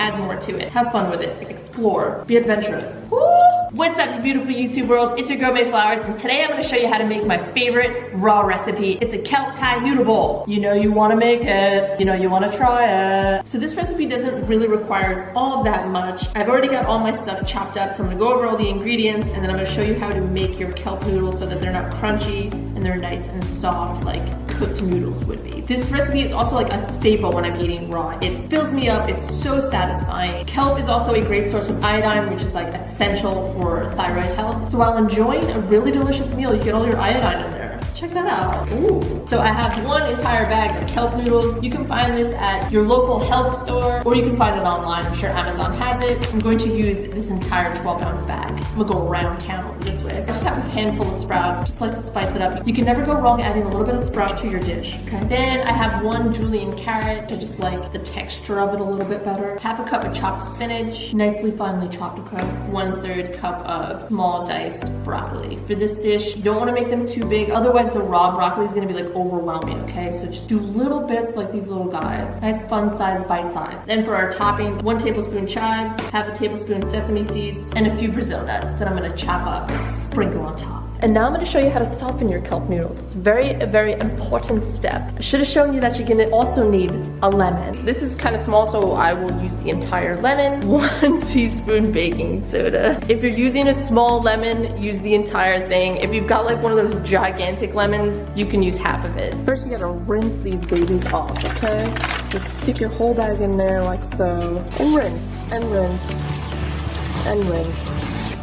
add more to it. Have fun with it. Explore. Be adventurous. Woo! What's up, you beautiful YouTube world? It's your girl, May Flowers, and today I'm going to show you how to make my favorite raw recipe. It's a kelp Thai noodle bowl. You know you want to make it. You know you want to try it. So this recipe doesn't really require all that much. I've already got all my stuff chopped up, so I'm going to go over all the ingredients, and then I'm going to show you how to make your kelp noodles so that they're not crunchy and they're nice and soft like cooked noodles would be. This recipe is also like a staple when I'm eating raw. It fills me up. It's so satisfying. Kelp is also a great source of iodine, which is like essential for thyroid health. So while enjoying a really delicious meal, you get all your iodine in there. Check that out. Ooh. So I have one entire bag of kelp noodles. You can find this at your local health store, or you can find it online. I'm sure Amazon has it. I'm going to use this entire 12-ounce bag. I'm gonna go around town this way. I just have a handful of sprouts. Just like to spice it up. You can never go wrong adding a little bit of sprout to your dish. Okay. Then I have one julienne carrot. I just like the texture of it a little bit better. Half a cup of chopped spinach, nicely finely chopped cup. 1/3 cup of small diced broccoli. For this dish, you don't want to make them too big, otherwise the raw broccoli is going to be like overwhelming, okay? So just do little bits like these little guys. Nice fun size, bite size. Then for our toppings, 1 tablespoon chives, half a tablespoon sesame seeds, and a few Brazil nuts that I'm going to chop up and sprinkle on top. And now I'm going to show you how to soften your kelp noodles. It's a very important step. I should have shown you that you're going to also need a lemon. This is kind of small, so I will use the entire lemon. 1 teaspoon baking soda. If you're using a small lemon, use the entire thing. If you've got like one of those gigantic lemons, you can use half of it. First, you got to rinse these babies off, okay? Just stick your whole bag in there like so. And rinse, and rinse, and rinse.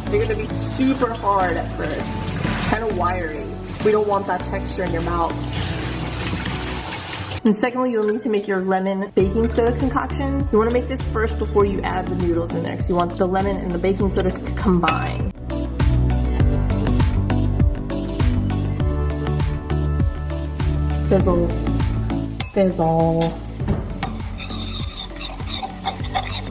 They're going to be super hard at first. Kind of wiry. We don't want that texture in your mouth. And secondly, you'll need to make your lemon baking soda concoction. You want to make this first before you add the noodles in there, because you want the lemon and the baking soda to combine. Fizzle. Fizzle.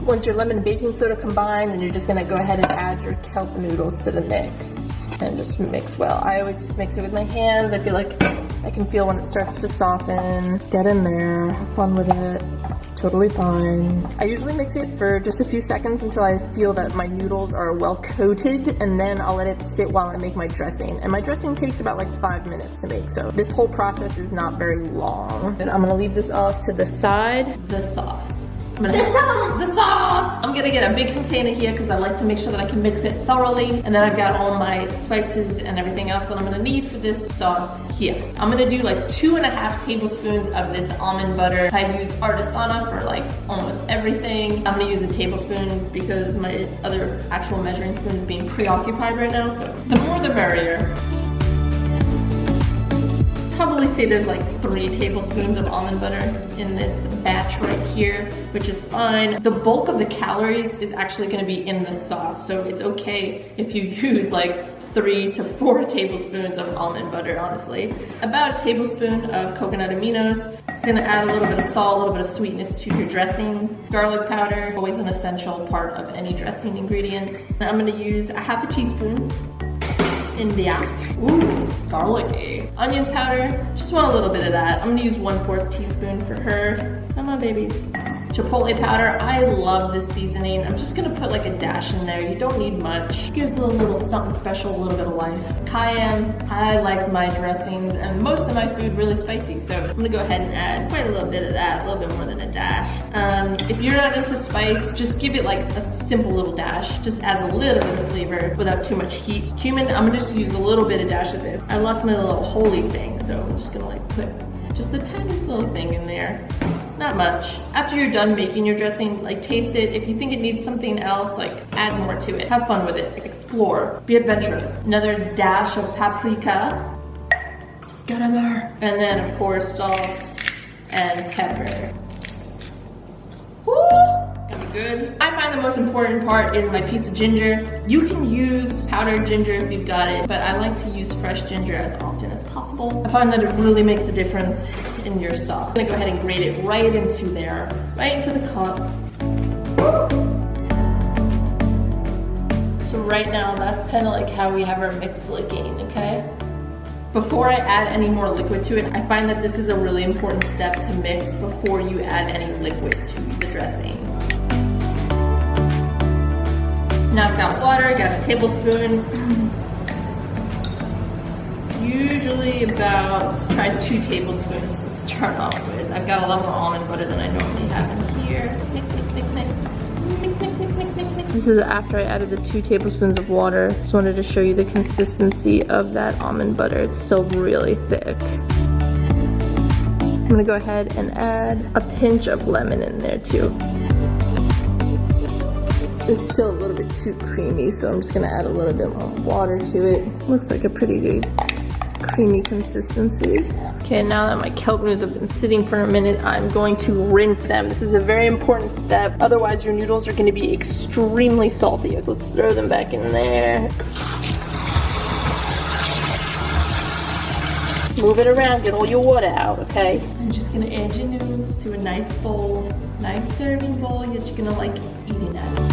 Once your lemon and baking soda combine, then you're just gonna go ahead and add your kelp noodles to the mix. And just mix well. I always just mix it with my hands. I feel like I can feel when it starts to soften. Just get in there, have fun with it. It's totally fine. I usually mix it for just a few seconds until I feel that my noodles are well coated, and then I'll let it sit while I make my dressing. And my dressing takes about like 5 minutes to make, so this whole process is not very long. And I'm gonna leave this off to the side. The sauce. The sauce! I'm gonna get a big container here because I like to make sure that I can mix it thoroughly. And then I've got all my spices and everything else that I'm gonna need for this sauce here. I'm gonna do like 2.5 tablespoons of this almond butter. I use Artisana for like almost everything. I'm gonna use a tablespoon because my other actual measuring spoon is being preoccupied right now. So the more the merrier. Probably say there's like 3 tablespoons of almond butter in this batch right here, which is fine. The bulk of the calories is actually going to be in the sauce, so it's okay if you use like 3 to 4 tablespoons of almond butter, honestly. About a tablespoon of coconut aminos. It's going to add a little bit of salt, a little bit of sweetness to your dressing. Garlic powder, always an essential part of any dressing ingredient. And I'm going to use a half a teaspoon. India. Ooh, it's garlicky. Onion powder, just want a little bit of that. I'm gonna use 1/4 teaspoon for her. Come on, babies. Chipotle powder, I love this seasoning. I'm just gonna put like a dash in there. You don't need much. It gives it a little something special, a little bit of life. Cayenne, I like my dressings and most of my food really spicy, so I'm gonna go ahead and add quite a little bit of that, a little bit more than a dash. If you're not into spice, just give it like a simple little dash. Just adds a little bit of flavor without too much heat. Cumin, I'm gonna just use a little bit of dash of this. I lost my little holy thing, so I'm just gonna like put just the tiniest little thing in there. Not much. After you're done making your dressing, like taste it. If you think it needs something else, like add more to it. Have fun with it. Explore. Be adventurous. Another dash of paprika. Just get in there. And then of course salt and pepper. Woo! It's gonna be good. I find the most important part is my piece of ginger. You can use powdered ginger if you've got it, but I like to use fresh ginger as often as possible. I find that it really makes a difference in your sauce. I'm gonna go ahead and grate it right into there, right into the cup. So right now, that's kind of like how we have our mix looking, okay? Before I add any more liquid to it, I find that this is a really important step to mix before you add any liquid to the dressing. Now I've got water, got a tablespoon. Usually about, let's try 2 tablespoons to start off with. I've got a lot more almond butter than I normally have in here. Mix, mix, mix, mix. Mix, mix, mix, mix, mix, mix. This is after I added the 2 tablespoons of water. Just wanted to show you the consistency of that almond butter. It's still really thick. I'm gonna go ahead and add a pinch of lemon in there too. It's still a little bit too creamy, so I'm just gonna add a little bit more water to it. Looks like a pretty good creamy consistency. Okay, now that my kelp noodles have been sitting for a minute, I'm going to rinse them. This is a very important step, otherwise your noodles are going to be extremely salty. Let's throw them back in there. Move it around, get all your water out, okay? I'm just gonna add your noodles to a nice bowl, nice serving bowl that you're gonna like eating out of.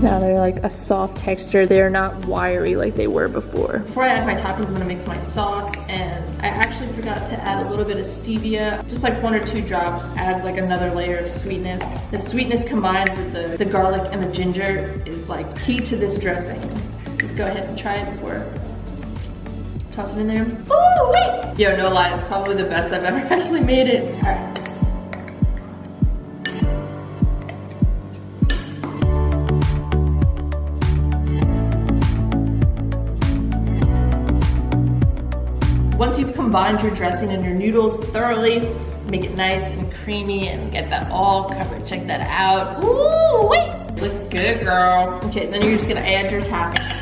Now they're like a soft texture. They're not wiry like they were before. Before I add my toppings, I'm gonna mix my sauce, and I actually forgot to add a little bit of stevia. Just like 1 or 2 drops adds like another layer of sweetness. The sweetness combined with the garlic and the ginger is like key to this dressing. So just go ahead and try it before. Toss it in there. Oh, wait! Yo, no lie, it's probably the best I've ever actually made it. All right. Once you've combined your dressing and your noodles thoroughly, make it nice and creamy and get that all covered. Check that out. Ooh, wait! Look good, girl. Okay, then you're just gonna add your toppings.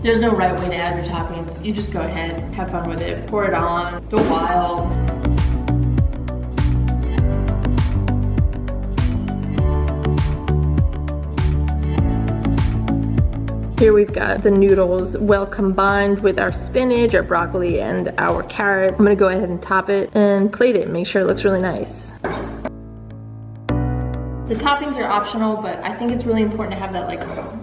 There's no right way to add your toppings. You just go ahead, have fun with it, pour it on, go wild. Here we've got the noodles well combined with our spinach, our broccoli, and our carrot. I'm gonna go ahead and top it and plate it, make sure it looks really nice. The toppings are optional, but I think it's really important to have that like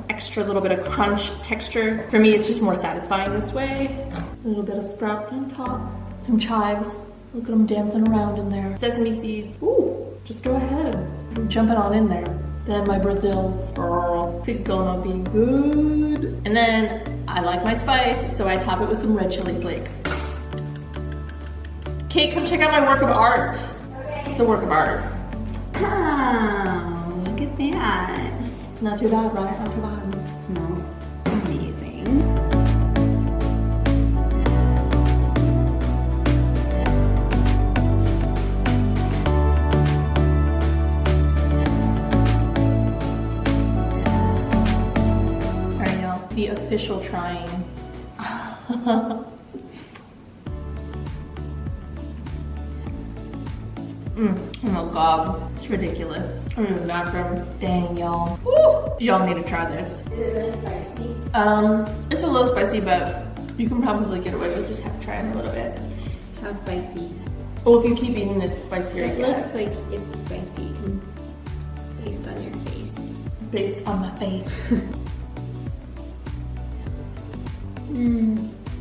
extra little bit of crunch texture. For me, it's just more satisfying this way. A little bit of sprouts on top, some chives. Look at them dancing around in there. Sesame seeds. Ooh, just go ahead. Jump it on in there. Then my Brazil spur. It's gonna be good. And then I like my spice, so I top it with some red chili flakes. Kate, come check out my work of art. Okay. It's a work of art. Oh, look at that. It's not too bad, right? Not too bad. It smells amazing. Alright, y'all. The official trying. Oh my god, it's ridiculous. I'm in the bathroom. Dang, y'all. Y'all need to try this. Is it really spicy? It's a little spicy, but you can probably get away with just trying a little bit. How spicy? Well, if you keep eating it, the spicier It it gets. looks like it's spicy based on your face. Based on my face.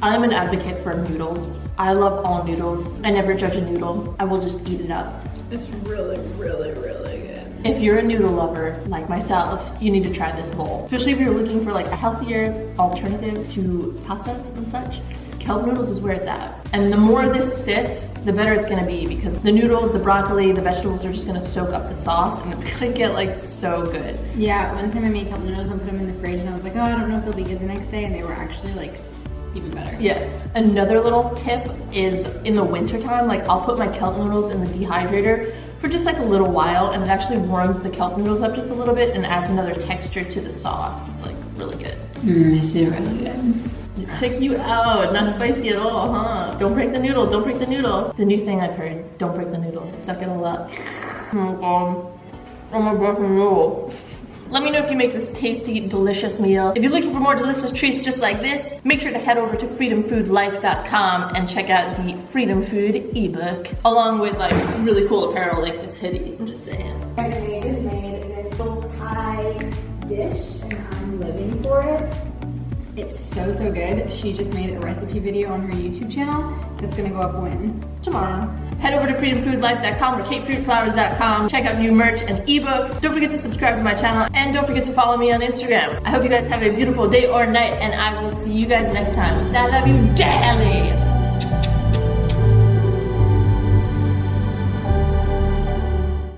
I'm an advocate for noodles. I love all noodles. I never judge a noodle. I will just eat it up. It's really, really, really good. If you're a noodle lover, like myself, you need to try this bowl. Especially if you're looking for like a healthier alternative to pastas and such. Kelp noodles is where it's at. And the more this sits, the better it's gonna be because the noodles, the broccoli, the vegetables are just gonna soak up the sauce and it's gonna get like so good. Yeah, one time I made kelp noodles and put them in the fridge and I was like, oh, I don't know if they'll be good the next day, and they were actually like even better. Yeah. Another little tip is in the winter time, like I'll put my kelp noodles in the dehydrator for just like a little while and it actually warms the kelp noodles up just a little bit and adds another texture to the sauce. It's like really good. It's really good. Check you out, not spicy at all, huh? Don't break the noodle, don't break the noodle. It's a new thing I've heard, don't break the noodle, suck it all up. Oh my god, I'm a broken noodle. Let me know if you make this tasty, delicious meal. If you're looking for more delicious treats just like this, make sure to head over to freedomfoodlife.com and check out the Freedom Food ebook, along with like really cool apparel like this hoodie, I'm just saying. My maid has made this little Thai dish and I'm living for it. It's so, so good. She just made a recipe video on her YouTube channel that's gonna go up when? Tomorrow. Head over to freedomfoodlife.com or capefruitflowers.com. Check out new merch and ebooks. Don't forget to subscribe to my channel and don't forget to follow me on Instagram. I hope you guys have a beautiful day or night and I will see you guys next time. I love you dearly.